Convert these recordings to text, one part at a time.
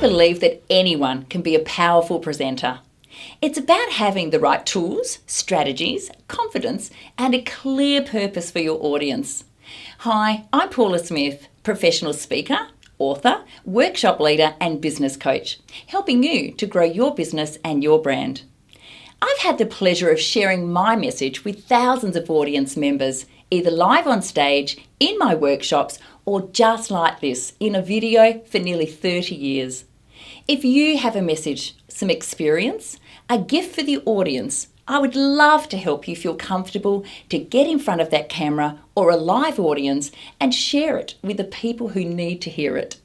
believe that anyone can be a powerful presenter. It's about having the right tools, strategies, confidence, and a clear purpose for your audience. Hi, I'm Paula Smith, professional speaker, author, workshop leader, and business coach, helping you to grow your business and your brand. I've had the pleasure of sharing my message with thousands of audience members, either live on stage, in my workshops, or just like this, in a video for nearly 30 years. If you have a message, some experience, a gift for the audience, I would love to help you feel comfortable to get in front of that camera or a live audience and share it with the people who need to hear it.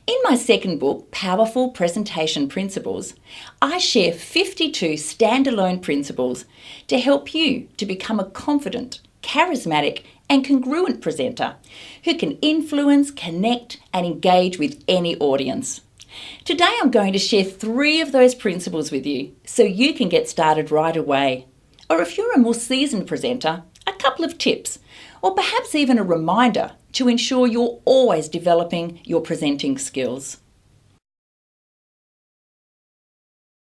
In my second book, Powerful Presentation Principles, I share 52 standalone principles to help you to become a confident, charismatic, and congruent presenter who can influence, connect, and engage with any audience. Today I'm going to share 3 of those principles with you so you can get started right away. Or if you're a more seasoned presenter, a couple of tips, or perhaps even a reminder to ensure you're always developing your presenting skills.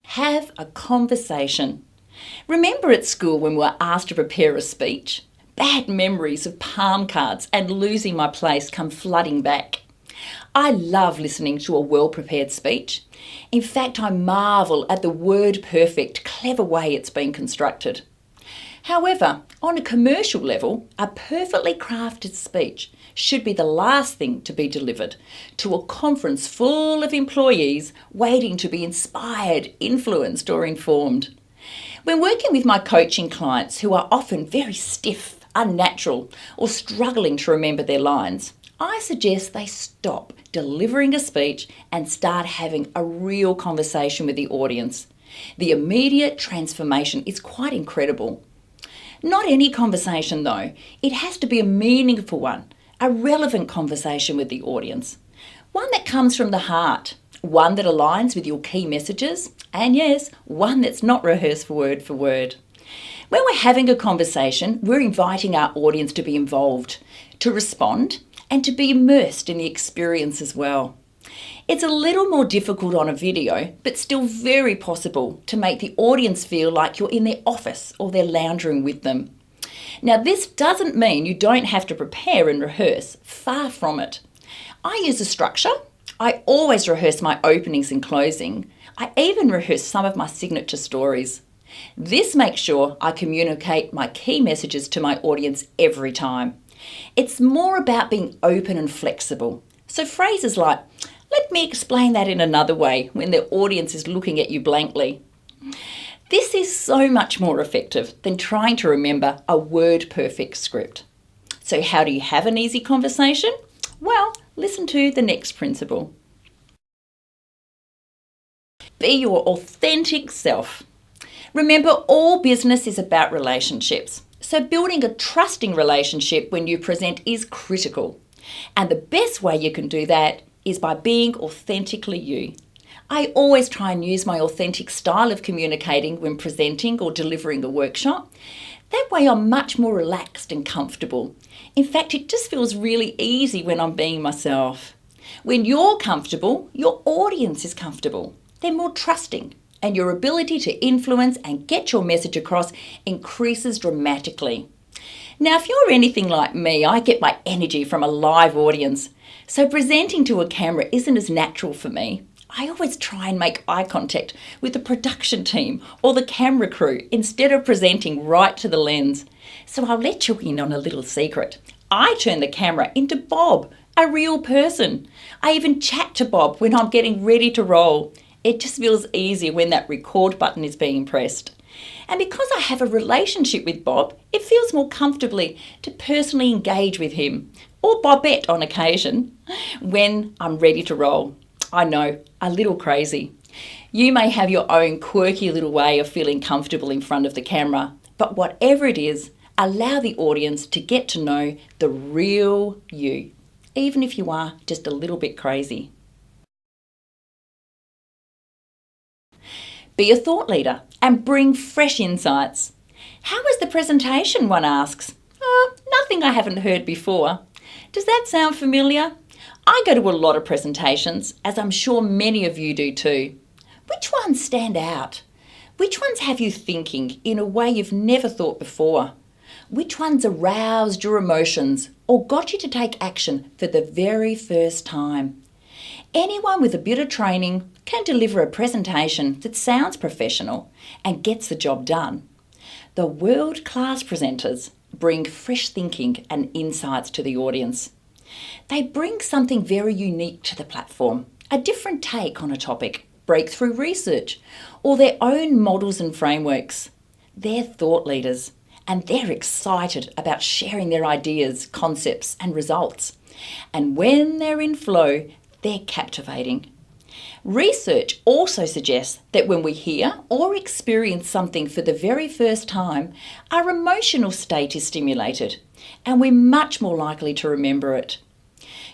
Have a conversation. Remember at school when we were asked to prepare a speech? Bad memories of palm cards and losing my place come flooding back. I love listening to a well-prepared speech. In fact, I marvel at the word-perfect, clever way it's been constructed. However, on a commercial level, a perfectly crafted speech should be the last thing to be delivered to a conference full of employees waiting to be inspired, influenced, or informed. When working with my coaching clients who are often very stiff, unnatural, or struggling to remember their lines, I suggest they stop delivering a speech and start having a real conversation with the audience. The immediate transformation is quite incredible. Not any conversation though. It has to be a meaningful one, a relevant conversation with the audience. One that comes from the heart, one that aligns with your key messages, and yes, one that's not rehearsed word for word. When we're having a conversation, we're inviting our audience to be involved, to respond, and to be immersed in the experience as well. It's a little more difficult on a video, but still very possible to make the audience feel like you're in their office or their lounge room with them. Now, this doesn't mean you don't have to prepare and rehearse, far from it. I use a structure. I always rehearse my openings and closing. I even rehearse some of my signature stories. This makes sure I communicate my key messages to my audience every time. It's more about being open and flexible. So phrases like, "Let me explain that in another way," when the audience is looking at you blankly. This is so much more effective than trying to remember a word-perfect script. So how do you have an easy conversation? Well, listen to the next principle. Be your authentic self. Remember, all business is about relationships. So building a trusting relationship when you present is critical. And the best way you can do that is by being authentically you. I always try and use my authentic style of communicating when presenting or delivering a workshop. That way I'm much more relaxed and comfortable. In fact, it just feels really easy when I'm being myself. When you're comfortable, your audience is comfortable. They're more trusting, and your ability to influence and get your message across increases dramatically. Now, if you're anything like me, I get my energy from a live audience, so presenting to a camera isn't as natural for me. I always try and make eye contact with the production team or the camera crew instead of presenting right to the lens. So I'll let you in on a little secret. I turn the camera into Bob, a real person. I even chat to Bob when I'm getting ready to roll. It just feels easier when that record button is being pressed. And because I have a relationship with Bob, it feels more comfortably to personally engage with him, or Bobette on occasion, when I'm ready to roll. I know, a little crazy. You may have your own quirky little way of feeling comfortable in front of the camera, but whatever it is, allow the audience to get to know the real you, even if you are just a little bit crazy. Be a thought leader and bring fresh insights. How was the presentation, one asks? Oh, nothing I haven't heard before. Does that sound familiar? I go to a lot of presentations, as I'm sure many of you do too. Which ones stand out? Which ones have you thinking in a way you've never thought before? Which ones aroused your emotions or got you to take action for the very first time? Anyone with a bit of training can deliver a presentation that sounds professional and gets the job done. The world-class presenters bring fresh thinking and insights to the audience. They bring something very unique to the platform, a different take on a topic, breakthrough research, or their own models and frameworks. They're thought leaders, and they're excited about sharing their ideas, concepts, and results. And when they're in flow, they're captivating. Research also suggests that when we hear or experience something for the very first time, our emotional state is stimulated, and we're much more likely to remember it.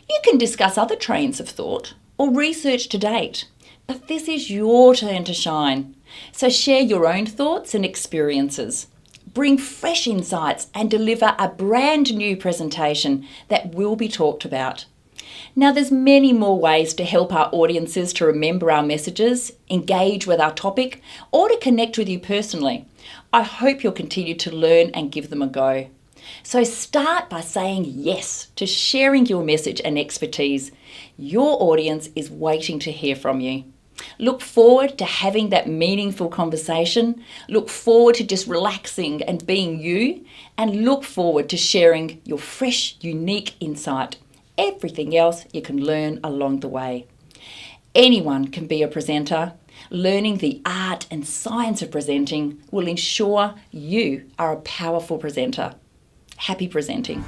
You can discuss other trains of thought or research to date, but this is your turn to shine. So share your own thoughts and experiences. Bring fresh insights and deliver a brand new presentation that will be talked about. Now, there's many more ways to help our audiences to remember our messages, engage with our topic, or to connect with you personally. I hope you'll continue to learn and give them a go. So start by saying yes to sharing your message and expertise. Your audience is waiting to hear from you. Look forward to having that meaningful conversation. Look forward to just relaxing and being you. And look forward to sharing your fresh, unique insight. Everything else you can learn along the way. Anyone can be a presenter. Learning the art and science of presenting will ensure you are a powerful presenter. Happy presenting.